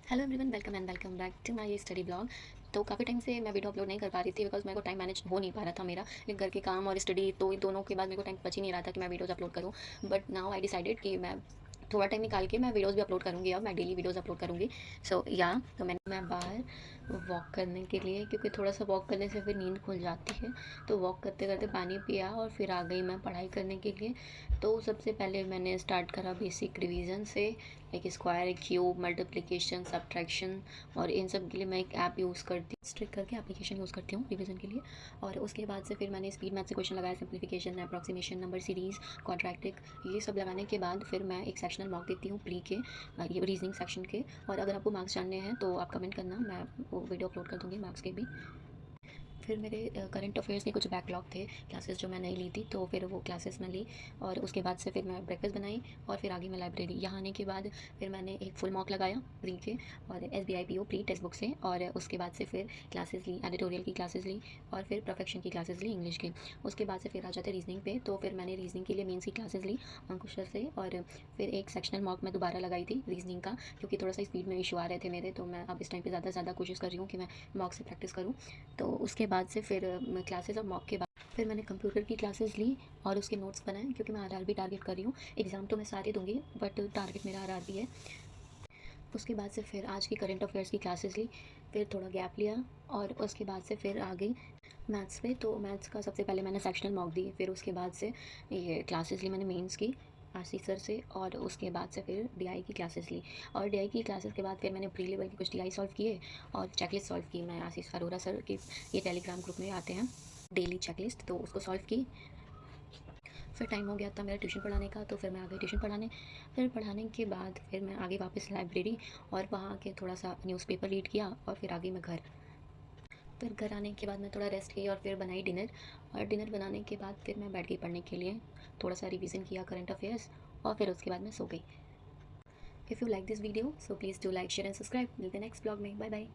Hello everyone, welcome and welcome back to my study blog. तो काफ़ी time से मैं वीडियो अपलोड नहीं कर पा रही थी बिकॉज मेरे को टाइम मैनेज हो नहीं पा रहा था मेरा। घर के काम और स्टडी तो इन दोनों के बाद मेरे को टाइम बच ही नहीं रहा था कि मैं वीडियोज़ अपलोड करूँ। बट नाउ आई डिसाइडेड कि मैं थोड़ा टाइम निकाल के मैं वीडियोज़ भी अपलोड करूँगी। अब मैं डेली वीडियोज़ अपलोड करूँगी। सो या तो मैं बाहर वॉक करने के लिए, क्योंकि थोड़ा सा वॉक करने से फिर नींद खुल जाती है। तो वॉक करते करते पानी पिया और फिर आ गई मैं पढ़ाई करने के लिए। तो सबसे पहले मैंने स्टार्ट करा बेसिक रिवीजन से, like square, cube, multiplication, subtraction. और इन सब के लिए मैं एक ऐप यूज़ करती हूँ, स्ट्रिक करके एप्लीकेशन यूज़ करती हूँ रिवीजन के लिए। और उसके बाद से फिर मैंने स्पीड मैथ से क्वेश्चन लगाया, simplification, approximation, number series, quadratic, ये सब लगाने के बाद फिर मैं एक सेक्शनल मार्क देती हूँ प्री के, ये रीजनिंग सेक्शन के। और अगर आपको मार्क्स जानने हैं तो आप कमेंट करना, मैं वो वीडियो अपलोड कर दूँगी मार्क्स के भी। फिर मेरे करंट अफेयर्स के कुछ बैकलॉग थे, क्लासेस जो मैं नहीं ली थी, तो फिर वो क्लासेस मैं ली। और उसके बाद से फिर मैं ब्रेकफास्ट बनाई और फिर आगे मैं लाइब्रेरी। यहाँ आने के बाद फिर मैंने एक फुल मॉक लगाया प्री के और SBI PO pre text book से। और उसके बाद से फिर क्लासेस ली, एडिटोरियल की क्लासेस ली और फिर परफेक्शन की क्लासेस ली इंग्लिश की। उसके बाद से फिर आ जाते रीजनिंग पे, तो फिर मैंने रीजनिंग के लिए मेंस की क्लासेस ली अंकुश सर से। और फिर एक सेक्शनल मॉक मैं दोबारा लगाई थी रीजनिंग का, क्योंकि थोड़ा सा स्पीड में इशू आ रहे थे मेरे। तो मैं अब इस टाइम पे ज़्यादा से ज़्यादा कोशिश कर रही हूँ कि मैं मॉक से प्रैक्टिस करूँ। तो उसके बाद से फिर क्लासेस और मॉक के बाद फिर मैंने कंप्यूटर की क्लासेस ली और उसके नोट्स बनाए, क्योंकि मैं RRB टारगेट कर रही हूँ। एग्ज़ाम तो मैं सारे दूंगी बट टारगेट मेरा RRB है। उसके बाद से फिर आज की करंट अफेयर्स की क्लासेस ली, फिर थोड़ा गैप लिया और उसके बाद से फिर आ गई मैथ्स पे। तो मैथ्स का सबसे पहले मैंने सेक्शनल मॉक दी, फिर उसके बाद से ये क्लासेस ली मैंने मेंस की RC सर से। और उसके बाद से फिर DI की क्लासेस ली। और DI की क्लासेस के बाद फिर मैंने प्री लेवल के कुछ DI सॉल्व किए और चेकलिस्ट सॉल्व की। मैं आशीष अरोरा सर के ये टेलीग्राम ग्रुप में आते हैं डेली चेकलिस्ट, तो उसको सॉल्व की। फिर टाइम हो गया था मेरा ट्यूशन पढ़ाने का, तो फिर मैं आ गई ट्यूशन पढ़ाने। फिर पढ़ाने के बाद फिर मैं आगे वापस लाइब्रेरी और वहाँ के थोड़ा सा न्यूज़पेपर रीड किया और फिर आ गई मैं घर। फिर घर आने के बाद मैं थोड़ा रेस्ट की और फिर बनाई डिनर। और डिनर बनाने के बाद फिर मैं बैठ गई पढ़ने के लिए, थोड़ा सा रिवीजन किया करंट अफेयर्स और फिर उसके बाद मैं सो गई। If you like this video so please do like, share and subscribe. मिलते हैं नेक्स्ट ब्लॉग में। Bye bye.